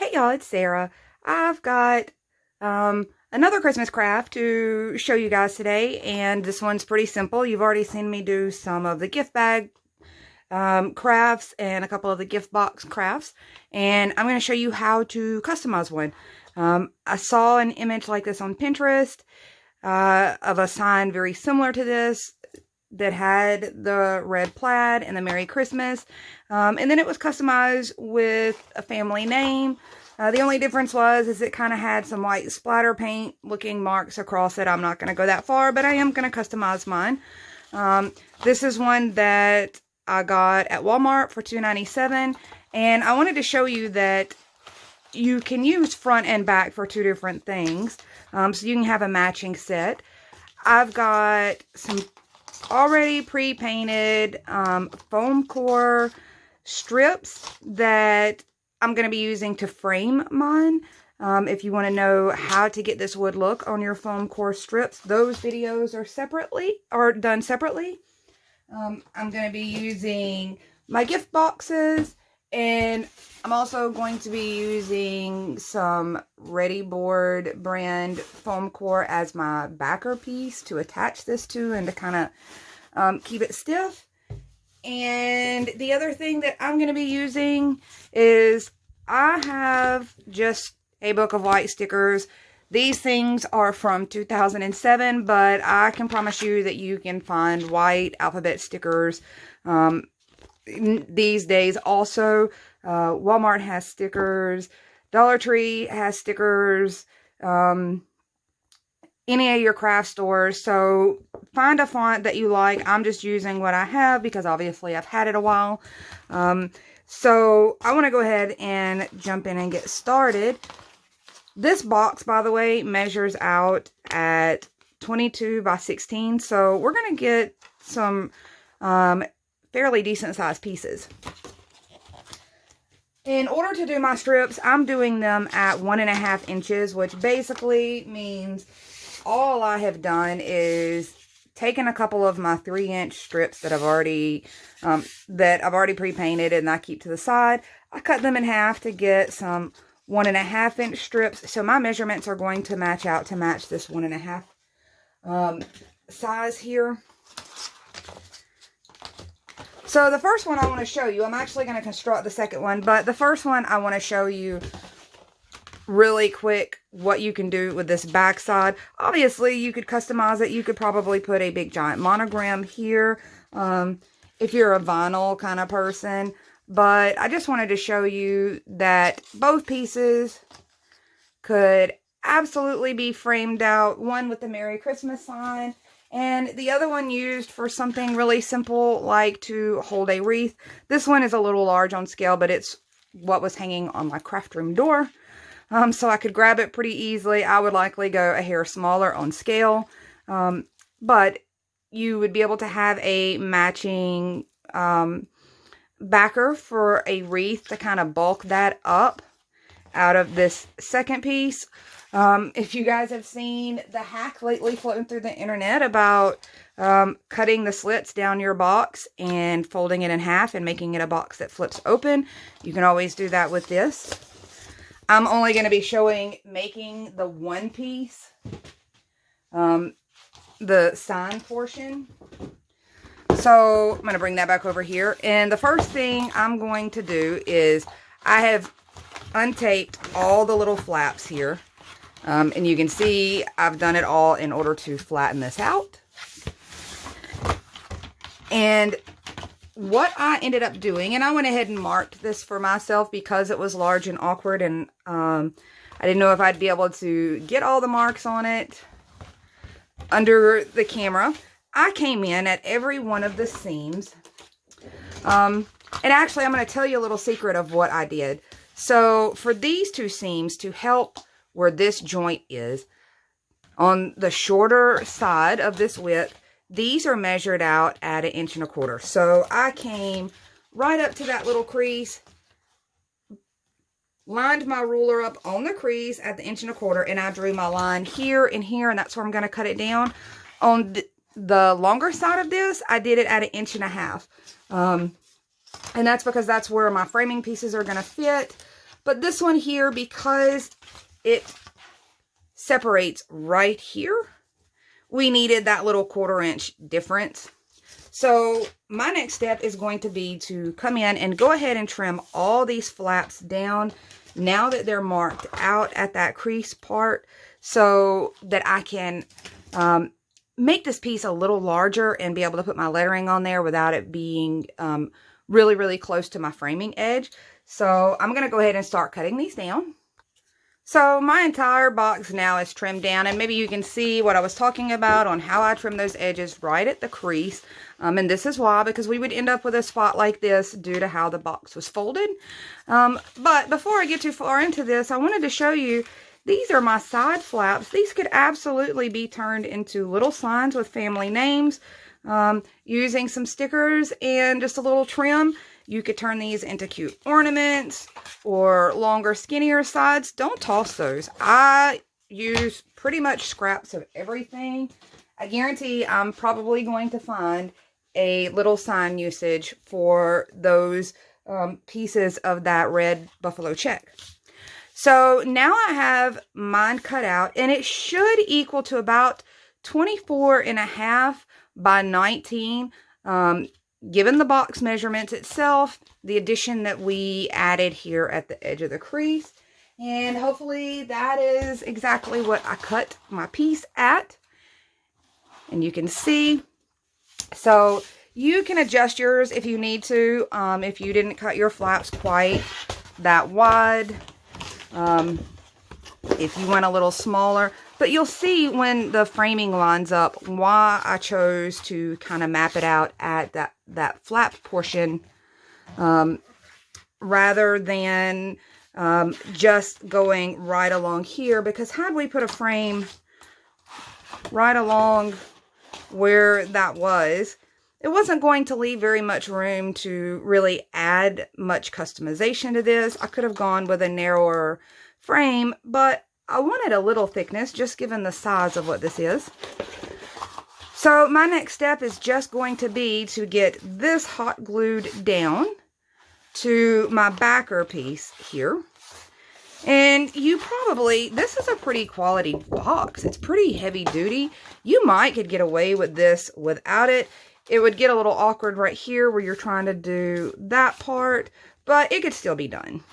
Hey y'all, it's Sarah. I've got another Christmas craft to show you guys today, and this one's pretty simple. You've already seen me do some of the gift bag crafts and a couple of the gift box crafts, and I'm going to show you how to customize one. I saw an image like this on Pinterest of a sign very similar to this that had the red plaid and the Merry Christmas. And then it was customized with a family name. The only difference is it kind of had some white splatter paint looking marks across it. I'm not going to go that far, but I am going to customize mine. This is one that I got at Walmart for $2.97. And I wanted to show you that you can use front and back for two different things. So you can have a matching set. I've got some already pre-painted foam core strips that I'm going to be using to frame mine. If you want to know how to get this wood look on your foam core strips, those videos are done separately. I'm going to be using my gift boxes, and I'm also going to be using some Readi-board brand foam core as my backer piece to attach this to and to kind of keep it stiff. And the other thing that I'm going to be using is I have just a book of white stickers. These things are from 2007, but I can promise you that you can find white alphabet stickers these days also. Walmart has stickers, Dollar Tree has stickers, any of your craft stores. So find a font that you like. I'm just using what I have because obviously I've had it a while. So I want to go ahead and jump in and get started. This box, by the way, measures out at 22 by 16. So we're going to get some fairly decent sized pieces. In order to do my strips, I'm doing them at 1.5 inches, which basically means all I have done is taken a couple of my 3-inch strips that I've already pre-painted and I keep to the side. I cut them in half to get some 1.5 inch strips. So my measurements are going to match out to match this 1.5 size here. So the first one I want to show you, I'm actually going to construct the second one, but the first one I want to show you really quick what you can do with this back side. Obviously, you could customize it. You could probably put a big giant monogram here if you're a vinyl kind of person. But I just wanted to show you that both pieces could absolutely be framed out. One with the Merry Christmas sign, and the other one used for something really simple like to hold a wreath. This one is a little large on scale, but it's what was hanging on my craft room door. So I could grab it pretty easily. I would likely go a hair smaller on scale. But you would be able to have a matching backer for a wreath to kind of bulk that up out of this second piece. If you guys have seen the hack lately floating through the internet about cutting the slits down your box and folding it in half and making it a box that flips open, you can always do that with this. I'm only going to be showing making the one piece, the sign portion. So I'm going to bring that back over here. And the first thing I'm going to do is I have untaped all the little flaps here. And you can see I've done it all in order to flatten this out. And what I ended up doing, and I went ahead and marked this for myself because it was large and awkward, and I didn't know if I'd be able to get all the marks on it under the camera. I came in at every one of the seams. And actually, I'm going to tell you a little secret of what I did. So for these two seams, to help where this joint is, on the shorter side of this width, these are measured out at 1.25 inches. So I came right up to that little crease, lined my ruler up on the crease at the 1.25 inches, and I drew my line here and here, and that's where I'm going to cut it down. On the longer side of this, I did it at 1.5 inches. And that's because that's where my framing pieces are going to fit. But this one here, because it separates right here, we needed that little 1/4 inch difference. So my next step is going to be to come in and go ahead and trim all these flaps down now that they're marked out at that crease part, so that I can make this piece a little larger and be able to put my lettering on there without it being really, really close to my framing edge. So I'm going to go ahead and start cutting these down. So my entire box now is trimmed down, and maybe you can see what I was talking about on how I trim those edges right at the crease. And this is why, because we would end up with a spot like this due to how the box was folded. But before I get too far into this, I wanted to show you, these are my side flaps. These could absolutely be turned into little signs with family names. Using some stickers and just a little trim, you could turn these into cute ornaments or longer, skinnier sides. Don't toss those. I use pretty much scraps of everything. I guarantee I'm probably going to find a little sign usage for those pieces of that red buffalo check. So now I have mine cut out, and it should equal to about 24.5 by 19. Given the box measurements itself, the addition that we added here at the edge of the crease. And hopefully that is exactly what I cut my piece at. And you can see. So you can adjust yours if you need to, if you didn't cut your flaps quite that wide. If you went a little smaller. But you'll see when the framing lines up why I chose to kind of map it out at that flap portion rather than just going right along here. Because had we put a frame right along where that was, it wasn't going to leave very much room to really add much customization to this. I could have gone with a narrower frame, but I wanted a little thickness, just given the size of what this is. So my next step is just going to be to get this hot glued down to my backer piece here. And you probably, this is a pretty quality box. It's pretty heavy duty. You might could get away with this without it. It would get a little awkward right here where you're trying to do that part, but it could still be done.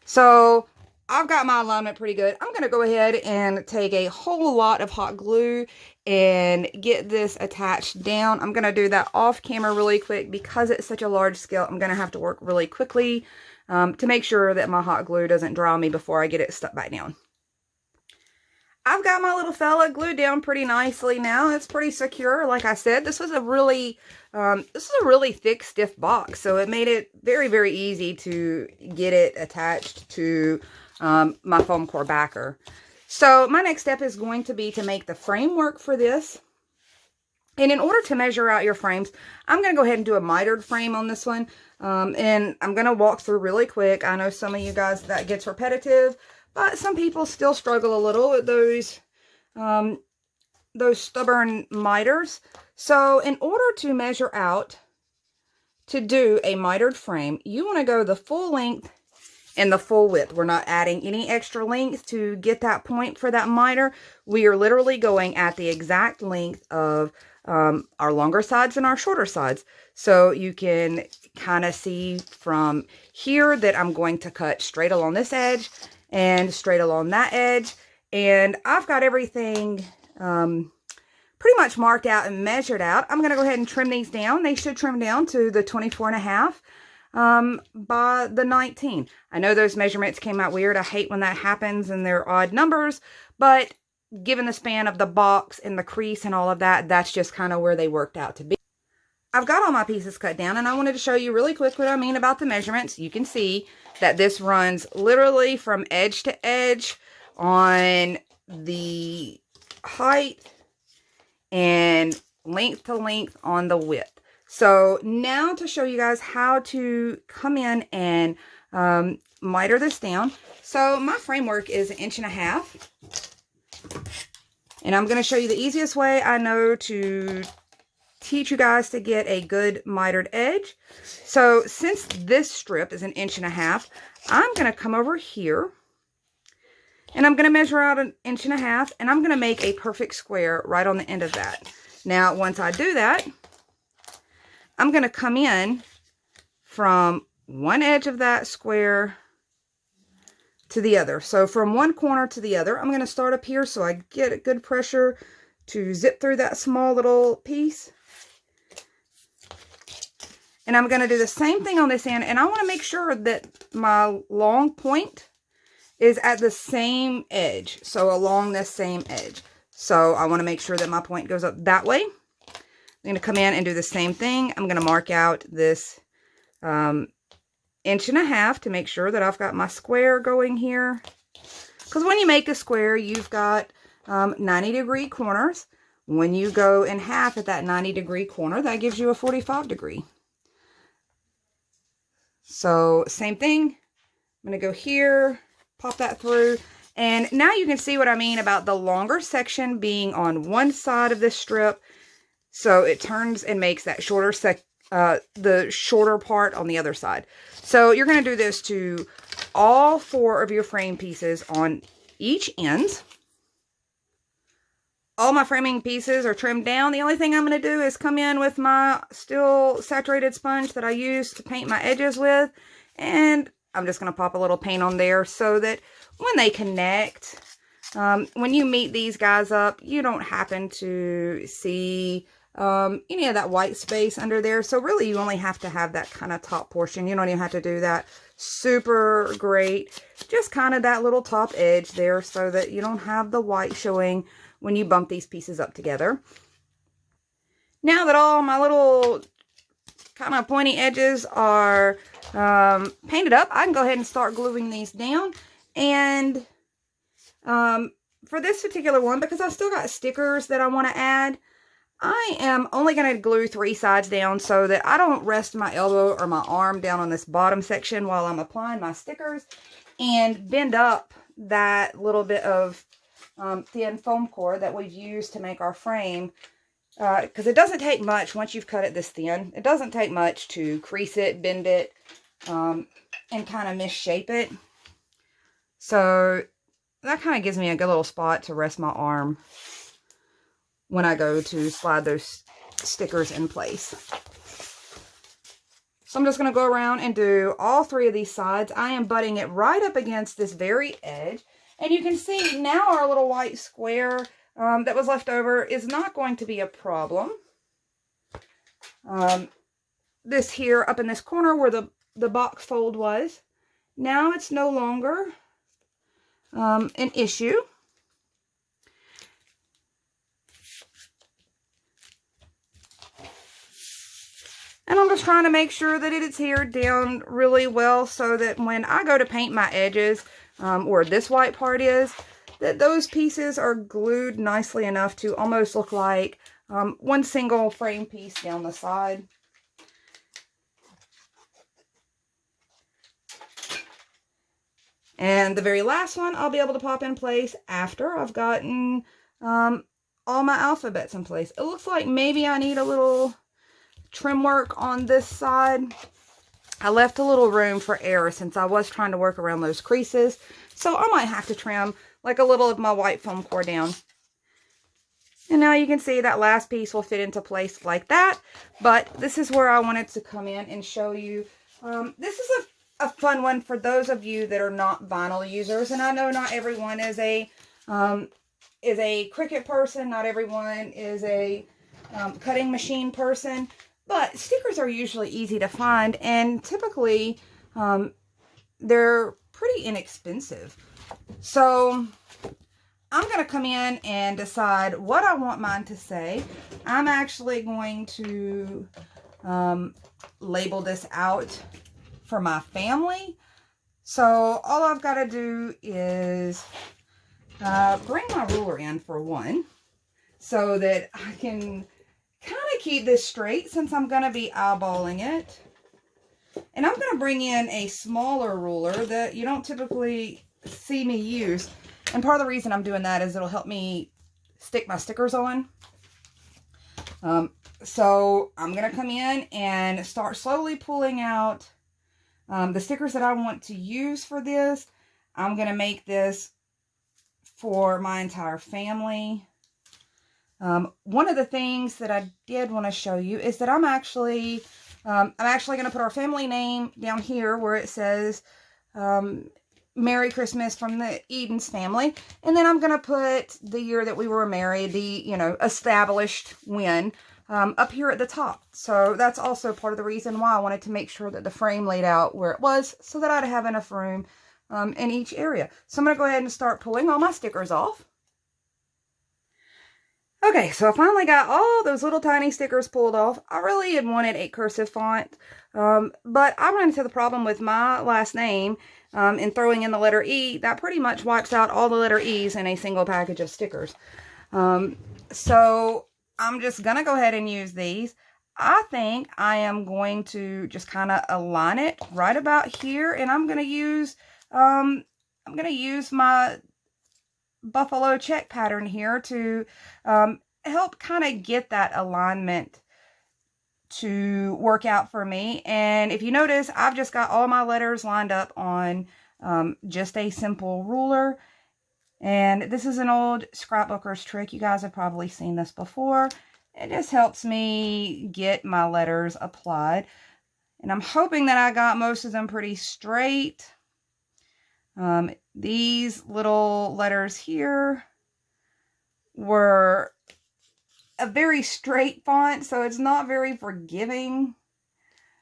So I've got my alignment pretty good. I'm going to go ahead and take a whole lot of hot glue and get this attached down. I'm going to do that off camera really quick because it's such a large scale. I'm going to have to work really quickly to make sure that my hot glue doesn't dry on me before I get it stuck back down. I've got my little fella glued down pretty nicely now. It's pretty secure. Like I said, this was a really thick, stiff box, so it made it very, very easy to get it attached to my foam core backer. So my next step is going to be to make the framework for this. And in order to measure out your frames, I'm going to go ahead and do a mitered frame on this one. And I'm going to walk through really quick. I know some of you guys that gets repetitive, but some people still struggle a little with those stubborn miters. So in order to measure out to do a mitered frame, you want to go the full length and the full width. We're not adding any extra length to get that point for that miter. We are literally going at the exact length of our longer sides and our shorter sides. So you can kind of see from here that I'm going to cut straight along this edge and straight along that edge. And I've got everything pretty much marked out and measured out. I'm going to go ahead and trim these down. They should trim down to the 24.5 by the 19. I know those measurements came out weird. I hate when that happens and they're odd numbers, but given the span of the box and the crease and all of that, that's just kind of where they worked out to be. I've got all my pieces cut down, and I wanted to show you really quick what I mean about the measurements. You can see that this runs literally from edge to edge on the height and length to length on the width. So now to show you guys how to come in and miter this down. So my framework is 1.5 inches. And I'm going to show you the easiest way I know to teach you guys to get a good mitered edge. So since this strip is 1.5 inches, I'm going to come over here and I'm going to measure out 1.5 inches, and I'm going to make a perfect square right on the end of that. Now, once I do that, I'm going to come in from one edge of that square to the other. So from one corner to the other, I'm going to start up here so I get a good pressure to zip through that small little piece. And I'm going to do the same thing on this end, and I want to make sure that my long point is at the same edge, so along this same edge. So I want to make sure that my point goes up that way. I'm going to come in and do the same thing. I'm going to mark out this 1.5 inches to make sure that I've got my square going here. Because when you make a square, you've got 90-degree corners. When you go in half at that 90-degree corner, that gives you a 45-degree. So same thing. I'm going to go here, pop that through. And now you can see what I mean about the longer section being on one side of this strip. So it turns and makes that shorter the shorter part on the other side. So you're going to do this to all 4 of your frame pieces on each end. All my framing pieces are trimmed down. The only thing I'm going to do is come in with my still saturated sponge that I use to paint my edges with. And I'm just going to pop a little paint on there so that when they connect, when you meet these guys up, you don't happen to see any of that white space under there. So really you only have to have that kind of top portion. You don't even have to do that super great. Just kind of that little top edge there so that you don't have the white showing when you bump these pieces up together. Now that all my little kind of pointy edges are painted up, I can go ahead and start gluing these down. And for this particular one, because I've still got stickers that I want to add, I am only going to glue 3 sides down so that I don't rest my elbow or my arm down on this bottom section while I'm applying my stickers and bend up that little bit of thin foam core that we've used to make our frame. Because it doesn't take much once you've cut it this thin. It doesn't take much to crease it, bend it, and kind of misshape it. So that kind of gives me a good little spot to rest my arm when I go to slide those stickers in place. So I'm just going to go around and do all 3 of these sides. I am butting it right up against this very edge. And you can see now our little white square that was left over is not going to be a problem. This here up in this corner where the box fold was, now it's no longer an issue. And I'm just trying to make sure that it adhered down really well so that when I go to paint my edges, where this white part is, that those pieces are glued nicely enough to almost look like one single frame piece down the side. And the very last one I'll be able to pop in place after I've gotten all my alphabets in place. It looks like maybe I need a little trim work on this side. I left a little room for error since I was trying to work around those creases. So I might have to trim like a little of my white foam core down. And now you can see that last piece will fit into place like that. But this is where I wanted to come in and show you. This is a fun one for those of you that are not vinyl users. And I know not everyone is a Cricut person. Not everyone is a cutting machine person. But stickers are usually easy to find, and typically they're pretty inexpensive. So I'm going to come in and decide what I want mine to say. I'm actually going to label this out for my family. So all I've got to do is bring my ruler in for one so that I can kind of keep this straight since I'm going to be eyeballing it. And I'm going to bring in a smaller ruler that you don't typically see me use. And part of the reason I'm doing that is it'll help me stick my stickers on. So I'm going to come in and start slowly pulling out the stickers that I want to use for this. I'm going to make this for my entire family. One of the things that I did want to show you is that I'm actually going to put our family name down here where it says Merry Christmas from the Edens family. And then I'm going to put the year that we were married, the, established when, up here at the top. So that's also part of the reason why I wanted to make sure that the frame laid out where it was so that I'd have enough room in each area. So I'm going to go ahead and start pulling all my stickers off. Okay, so I finally got all those little tiny stickers pulled off. I really had wanted a cursive font, but I ran into the problem with my last name and throwing in the letter E. That pretty much wipes out all the letter E's in a single package of stickers. So I'm just going to go ahead and use these. I think I am going to just kind of align it right about here, and I'm going to use my buffalo check pattern here to help kind of get that alignment to work out for me. And if you notice, I've just got all my letters lined up on just a simple ruler. And this is an old scrapbooker's trick. You guys have probably seen this before. It just helps me get my letters applied. And I'm hoping that I got most of them pretty straight. These little letters here were a very straight font, so it's not very forgiving.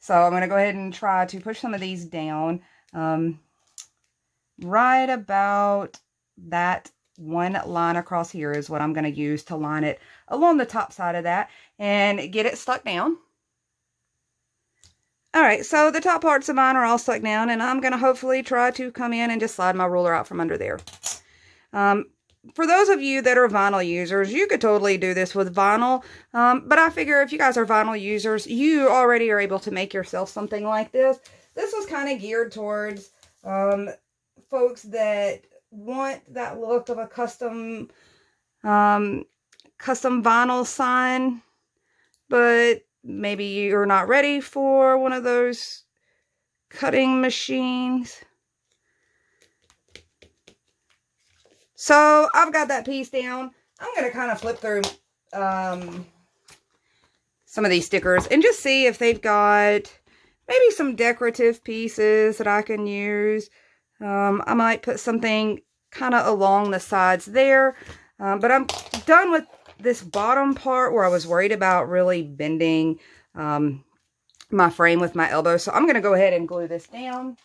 So I'm going to go ahead and try to push some of these down right about that one line across here is what I'm going to use to line it along the top side of that and get it stuck down. Alright, so the top parts of mine are all stuck down, and I'm going to hopefully try to come in and just slide my ruler out from under there. For those of you that are vinyl users, you could totally do this with vinyl, but I figure if you guys are vinyl users, you already are able to make yourself something like this. This was kind of geared towards folks that want that look of a custom vinyl sign, but maybe you're not ready for one of those cutting machines. So I've got that piece down. I'm going to kind of flip through some of these stickers and just see if they've got maybe some decorative pieces that I can use. I might put something kind of along the sides there. But I'm done with this bottom part where I was worried about really bending my frame with my elbow. So I'm going to go ahead and glue this down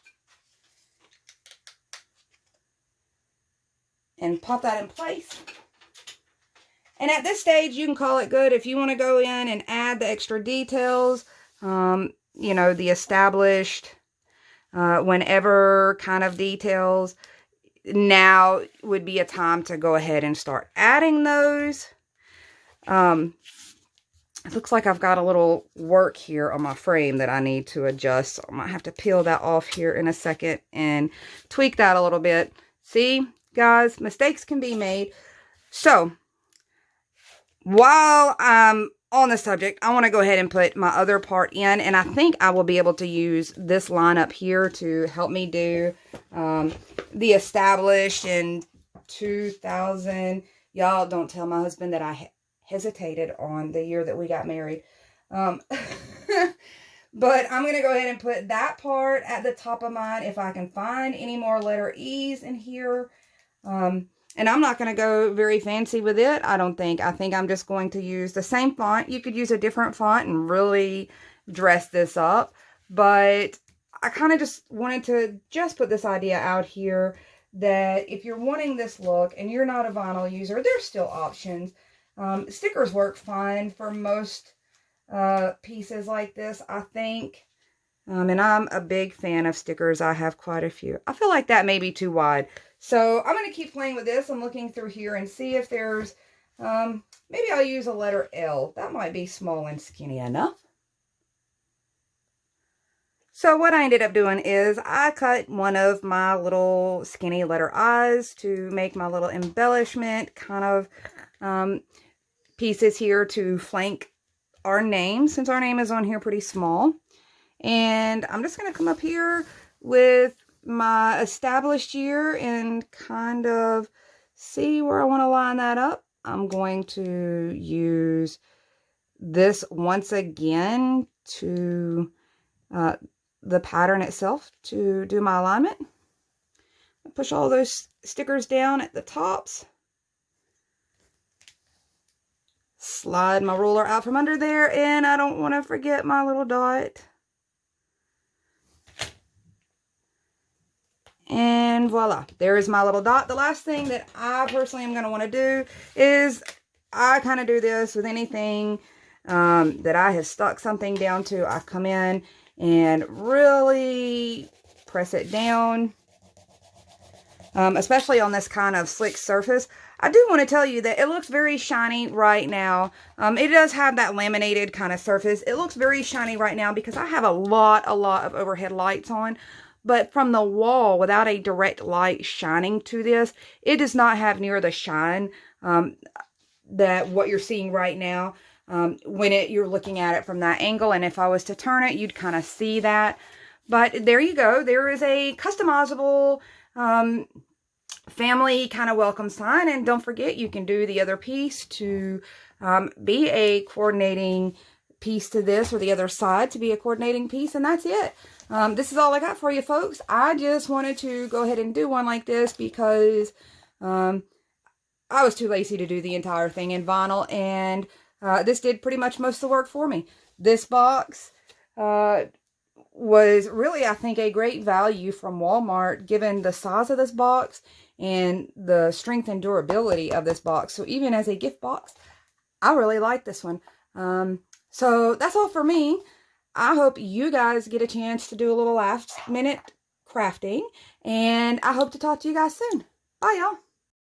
and pop that in place. And at this stage, you can call it good. If you want to go in and add the extra details, the established, whenever kind of details, now would be a time to go ahead and start adding those. It looks like I've got a little work here on my frame that I need to adjust. So I might have to peel that off here in a second and tweak that a little bit. See, guys, mistakes can be made. So, while I'm on the subject, I want to go ahead and put my other part in. And I think I will be able to use this line up here to help me do the established in 2000. Y'all don't tell my husband that I hesitated on the year that we got married. But I'm going to go ahead and put that part at the top of mine if I can find any more letter E's in here. And I'm not going to go very fancy with it, I don't think. I think I'm just going to use the same font. You could use a different font and really dress this up. But I kind of just wanted to just put this idea out here that if you're wanting this look and you're not a vinyl user, there's still options. Stickers work fine for most pieces like this, I think. And I'm a big fan of stickers. I have quite a few. I feel like that may be too wide. So I'm going to keep playing with this. I'm looking through here and see if there's, maybe I'll use a letter L. That might be small and skinny enough. So what I ended up doing is I cut one of my little skinny letter I's to make my little embellishment kind of pieces here to flank our name, since our name is on here pretty small. And I'm just going to come up here with my established year and kind of see where I want to line that up. I'm going to use this once again to the pattern itself to do my alignment. Push all those stickers down at the tops. Slide my ruler out from under there, and I don't want to forget my little dot. And voila, there is my little dot. The last thing that I personally am going to want to do is, I kind of do this with anything that I have stuck something down to. I come in and really press it down, especially on this kind of slick surface. I do want to tell you that it looks very shiny right now. It does have that laminated kind of surface. It looks very shiny right now because I have a lot of overhead lights on. But from the wall, without a direct light shining to this, it does not have near the shine that what you're seeing right now when you're looking at it from that angle. And if I was to turn it, you'd kind of see that. But there you go. There is a customizable family kind of welcome sign. And don't forget, you can do the other piece to be a coordinating piece to this, or the other side to be a coordinating piece, and that's it. This is all I got for you, folks. I just wanted to go ahead and do one like this because I was too lazy to do the entire thing in vinyl, and this did pretty much most of the work for me. This box was really, I think, a great value from Walmart, given the size of this box and the strength and durability of this box. So even as a gift box, I really like this one. So that's all for me. I hope you guys get a chance to do a little last minute crafting, and I hope to talk to you guys soon. Bye, y'all.